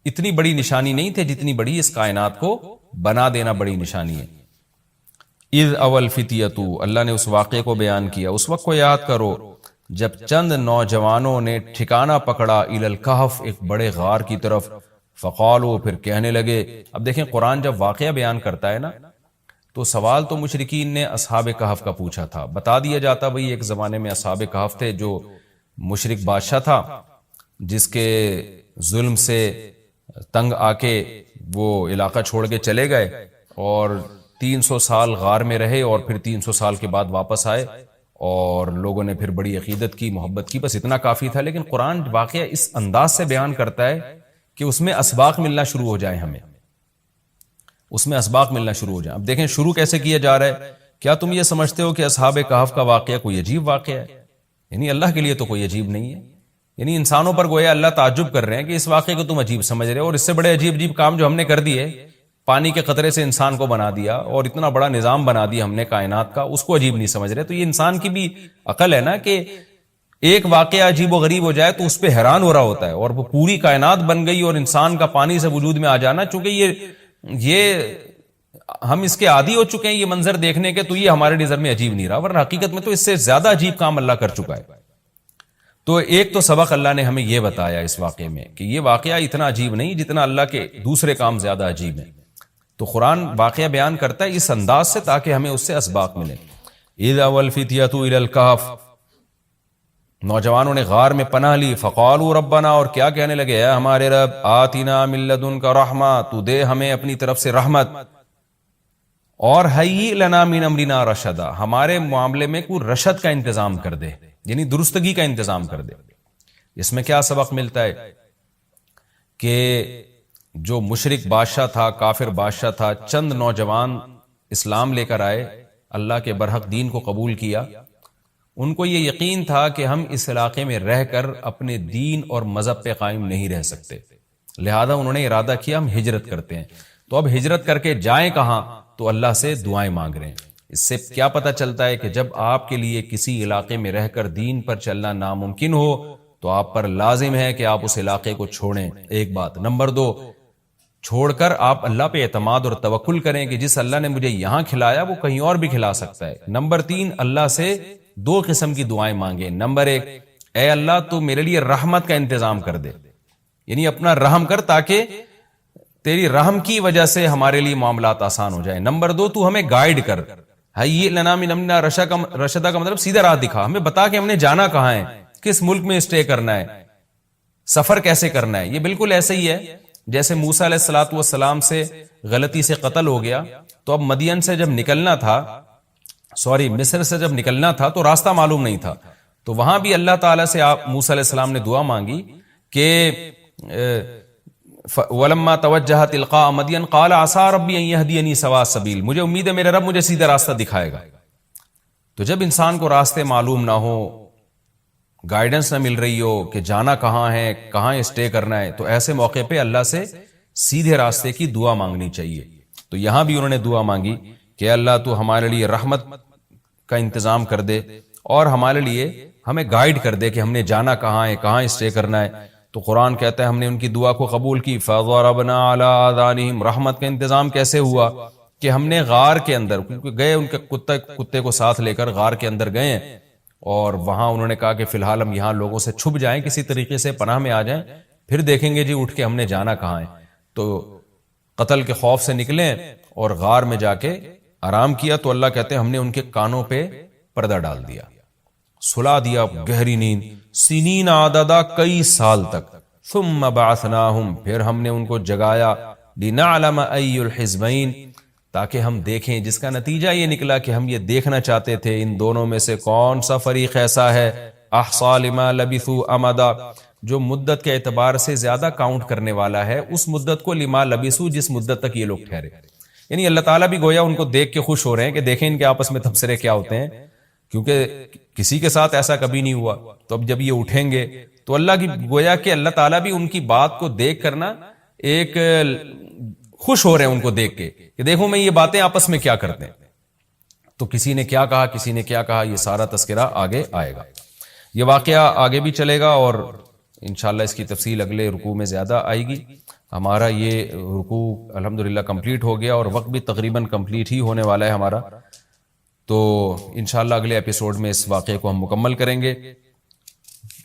اتنی بڑی نشانی نہیں تھے جتنی بڑی اس کائنات کو بنا دینا بڑی نشانی ہے۔ اذ اول فتیتو، اللہ نے اس واقعے کو بیان کیا، اس وقت کو یاد کرو جب چند نوجوانوں نے ٹھکانہ پکڑا الی الکہف، ایک بڑے غار کی طرف، فقالو، پھر کہنے لگے۔ اب دیکھیں قرآن جب واقعہ بیان کرتا ہے نا، تو سوال تو مشرکین نے اصحاب کہف کا پوچھا تھا، بتا دیا جاتا بھئی ایک زمانے میں اصحاب کہف تھے، جو مشرک بادشاہ تھا جس کے ظلم سے تنگ آ کے وہ علاقہ چھوڑ کے چلے گئے، اور 300 سال غار میں رہے، اور پھر 300 سال کے بعد واپس آئے، اور لوگوں نے پھر بڑی عقیدت کی، محبت کی، بس اتنا کافی تھا۔ لیکن قرآن واقعہ اس انداز سے بیان کرتا ہے کہ اس میں اسباق ملنا شروع ہو جائیں، ہمیں اس میں اسباق ملنا شروع ہو جائیں۔ اب دیکھیں شروع کیسے کیا جا رہا ہے۔ کیا تم یہ سمجھتے ہو کہ اصحاب کہف کا واقعہ کوئی عجیب واقعہ ہے؟ یعنی اللہ کے لیے تو کوئی عجیب نہیں ہے، یعنی انسانوں پر گویا اللہ تعجب کر رہے ہیں کہ اس واقعے کو تم عجیب سمجھ رہے ہو، اور اس سے بڑے عجیب عجیب کام جو ہم نے کر دیے، پانی کے قطرے سے انسان کو بنا دیا، اور اتنا بڑا نظام بنا دیا ہم نے کائنات کا، اس کو عجیب نہیں سمجھ رہے۔ تو یہ انسان کی بھی عقل ہے نا کہ ایک واقعہ عجیب و غریب ہو جائے تو اس پہ حیران ہو رہا ہوتا ہے، اور وہ پوری کائنات بن گئی اور انسان کا پانی سے وجود میں آ جانا، چونکہ یہ ہم اس کے عادی ہو چکے ہیں یہ منظر دیکھنے کے، تو یہ ہمارے نظر میں عجیب نہیں رہا، ورنہ حقیقت میں تو اس سے زیادہ عجیب کام اللہ کر چکا ہے۔ تو ایک تو سبق اللہ نے ہمیں یہ بتایا اس واقعے میں کہ یہ واقعہ اتنا عجیب نہیں جتنا اللہ کے دوسرے کام زیادہ عجیب ہیں۔ تو قرآن واقعہ بیان کرتا ہے اس انداز سے تاکہ ہمیں اس سے اسباق ملے۔ اذ اول فتیۃ الی الکہف، نوجوانوں نے غار میں پناہ لی، فقالوا ربنا، اور کیا کہنے لگے، اے ہمارے رب، آتنا من لدنک رحمہ، تو دے ہمیں اپنی طرف سے رحمت، اور ہیئ لنا من امرنا رشدا، ہمارے معاملے میں کوئی رشد کا انتظام کر دے، یعنی درستگی کا انتظام کر دے۔ اس میں کیا سبق ملتا ہے کہ جو مشرک بادشاہ تھا، کافر بادشاہ تھا، چند نوجوان اسلام لے کر آئے، اللہ کے برحق دین کو قبول کیا، ان کو یہ یقین تھا کہ ہم اس علاقے میں رہ کر اپنے دین اور مذہب پہ قائم نہیں رہ سکتے، لہذا انہوں نے ارادہ کیا ہم ہجرت کرتے ہیں۔ تو اب ہجرت کر کے جائیں کہاں؟ تو اللہ سے دعائیں مانگ رہے ہیں۔ اس سے کیا پتہ چلتا ہے کہ جب آپ کے لیے کسی علاقے میں رہ کر دین پر چلنا ناممکن ہو تو آپ پر لازم ہے کہ آپ اس علاقے کو چھوڑیں، ایک بات۔ نمبر 2، چھوڑ کر آپ اللہ پہ اعتماد اور توکل کریں کہ جس اللہ نے مجھے یہاں کھلایا وہ کہیں اور بھی کھلا سکتا ہے۔ نمبر 3، اللہ سے 2 قسم کی دعائیں مانگیں۔ نمبر 1، اے اللہ تو میرے لیے رحمت کا انتظام کر دے، یعنی اپنا رحم کر تاکہ تیری رحم کی وجہ سے ہمارے لیے معاملات آسان ہو جائیں۔ نمبر 2، تو ہمیں گائیڈ کر، ہیئ لنا من امرنا رشدا کا مطلب سیدھا راہ دکھا، ہمیں بتا کہ ہم نے جانا کہاں ہے، کس ملک میں اسٹے کرنا ہے، سفر کیسے کرنا ہے۔ یہ بالکل ایسے ہی ہے جیسے موسیٰ علیہ الصلوۃ والسلام سے غلطی سے قتل ہو گیا، تو اب مدین سے جب نکلنا تھا، مصر سے جب نکلنا تھا تو راستہ معلوم نہیں تھا، تو وہاں بھی اللہ تعالیٰ سے موسیٰ علیہ السلام نے دعا مانگی کہ ولما توجہ تلقاء مدین قال عسى ربی ان یہدینی سواء السبیل، مجھے امید ہے میرا رب مجھے سیدھا راستہ دکھائے گا۔ تو جب انسان کو راستے معلوم نہ ہو، گائیڈنس نہ مل رہی ہو کہ جانا کہاں ہے، کہاں اسٹے کرنا ہے، تو ایسے موقع پہ اللہ سے سیدھے راستے کی دعا مانگنی چاہیے۔ تو یہاں بھی انہوں نے دعا مانگی کہ اللہ تو ہمارے لیے رحمت کا انتظام کر دے اور ہمارے لیے ہمیں گائیڈ کر دے کہ ہم نے جانا کہاں ہے، کہاں اسٹے کرنا ہے۔ تو قرآن کہتا ہے ہم نے ان کی دعا کو قبول کی، فَضَرَبْنَا عَلَىٰ آذَانِهِمْ، رحمت کا انتظام کیسے ہوا کہ ہم نے غار کے اندر، کیونکہ گئے ان کے کتے کو ساتھ لے کر غار کے اندر گئے ہیں، اور وہاں انہوں نے کہا کہ فی الحال ہم یہاں لوگوں سے چھپ جائیں، کسی طریقے سے پناہ میں آ جائیں، پھر دیکھیں گے جی اٹھ کے ہم نے جانا کہاں ہے۔ تو قتل کے خوف سے نکلے اور غار میں جا کے آرام کیا، تو اللہ کہتے ہیں ہم نے ان کے کانوں پہ پردہ ڈال دیا، سلا دیا گہری نیند، سنین عددا، کئی سال تک، ثم بعثناہم، پھر ہم نے ان کو جگایا، لنعلم ای الحزبین، تاکہ ہم دیکھیں، جس کا نتیجہ یہ نکلا کہ ہم یہ دیکھنا چاہتے تھے ان دونوں میں سے کون سا فریق ایسا ہے احصیٰ لما لبثوا امدا، جو مدت کے اعتبار سے زیادہ کاؤنٹ کرنے والا ہے اس مدت کو، لما لبثوا، جس مدت تک یہ لوگ ٹھہرے۔ یعنی اللہ تعالیٰ بھی گویا ان کو دیکھ کے خوش ہو رہے ہیں کہ دیکھیں ان کے آپس میں تبصرے کیا ہوتے ہیں، کیونکہ کسی کے ساتھ ایسا کبھی نہیں ہوا۔ تو اب جب یہ اٹھیں گے تو اللہ کی گویا کہ اللہ تعالیٰ بھی ان کی بات کو دیکھ کرنا ایک خوش ہو رہے ہیں ان کو دیکھ کے کہ دیکھو میں یہ باتیں آپس میں کیا کرتے ہیں۔ تو کسی نے کیا کہا، کسی نے کیا کہا، یہ سارا تذکرہ آگے آئے گا۔ یہ واقعہ آگے بھی چلے گا اور انشاءاللہ اس کی تفصیل اگلے رکوع میں زیادہ آئے گی۔ ہمارا یہ رکوع الحمدللہ کمپلیٹ ہو گیا اور وقت بھی تقریباً کمپلیٹ ہی ہونے والا ہے ہمارا، تو انشاءاللہ اگلے ایپیسوڈ میں اس واقعے کو ہم مکمل کریں گے۔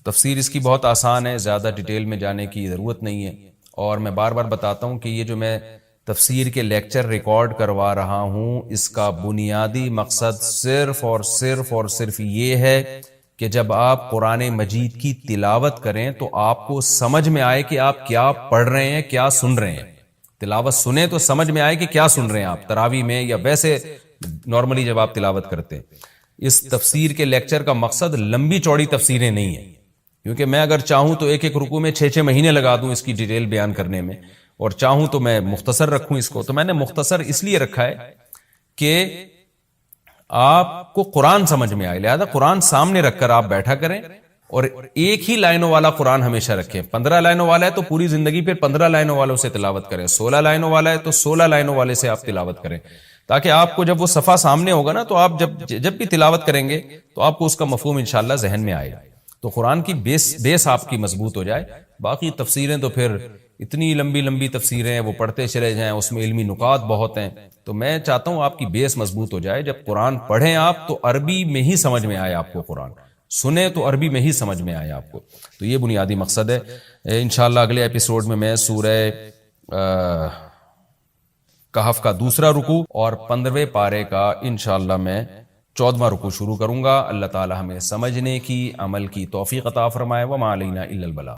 تفسیر اس کی بہت آسان ہے، زیادہ ڈیٹیل میں جانے کی ضرورت نہیں ہے، اور میں بار بار بتاتا ہوں کہ یہ جو میں تفسیر کے لیکچر ریکارڈ کروا رہا ہوں، اس کا بنیادی مقصد صرف یہ ہے کہ جب آپ قرآن مجید کی تلاوت کریں تو آپ کو سمجھ میں آئے کہ آپ کیا پڑھ رہے ہیں، کیا سن رہے ہیں۔ تلاوت سنیں تو سمجھ میں آئے کہ کیا سن رہے ہیں آپ، تراویح میں یا ویسے نارملی جب آپ تلاوت کرتے ہیں۔ اس تفسیر کے لیکچر کا مقصد لمبی چوڑی تفسیریں نہیں ہیں، کیونکہ میں اگر چاہوں تو ایک ایک رکوع میں 6 مہینے لگا دوں اس کی ڈیٹیل بیان کرنے میں، اور چاہوں تو میں مختصر رکھوں اس کو۔ تو میں نے مختصر اس لیے رکھا ہے کہ آپ کو قرآن سمجھ میں آئے، لہذا قرآن سامنے رکھ کر آپ بیٹھا کریں، اور ایک ہی لائنوں والا قرآن ہمیشہ رکھیں۔ 15 لائنوں والا ہے تو پوری زندگی پھر 15 لائنوں والوں سے تلاوت کریں، 16 لائنوں والا ہے تو 16 لائنوں والے سے آپ تلاوت کریں، تاکہ آپ کو جب وہ صفحہ سامنے ہوگا نا تو آپ جب بھی تلاوت کریں گے تو آپ کو اس کا مفہوم انشاءاللہ ذہن میں آئے گا، تو قرآن کی بیس آپ کی مضبوط ہو جائے۔ باقی تفسیریں تو پھر اتنی لمبی تفسیریں وہ پڑھتے چلے جائیں، اس میں علمی نکات بہت ہیں، تو میں چاہتا ہوں آپ کی بیس مضبوط ہو جائے۔ جب قرآن پڑھیں آپ تو عربی میں ہی سمجھ میں آئے آپ کو، قرآن سنیں تو عربی میں ہی سمجھ میں آئے آپ کو، تو یہ بنیادی مقصد ہے۔ انشاءاللہ اگلے ایپیسوڈ میں سورہ کہف کا دوسرا رکوع اور 15ویں پارے کا انشاءاللہ میں 14واں رکوع شروع کروں گا۔ اللہ تعالی ہمیں سمجھنے کی، عمل کی توفیق عطا فرمائے۔ وما علینا الا البلاغ۔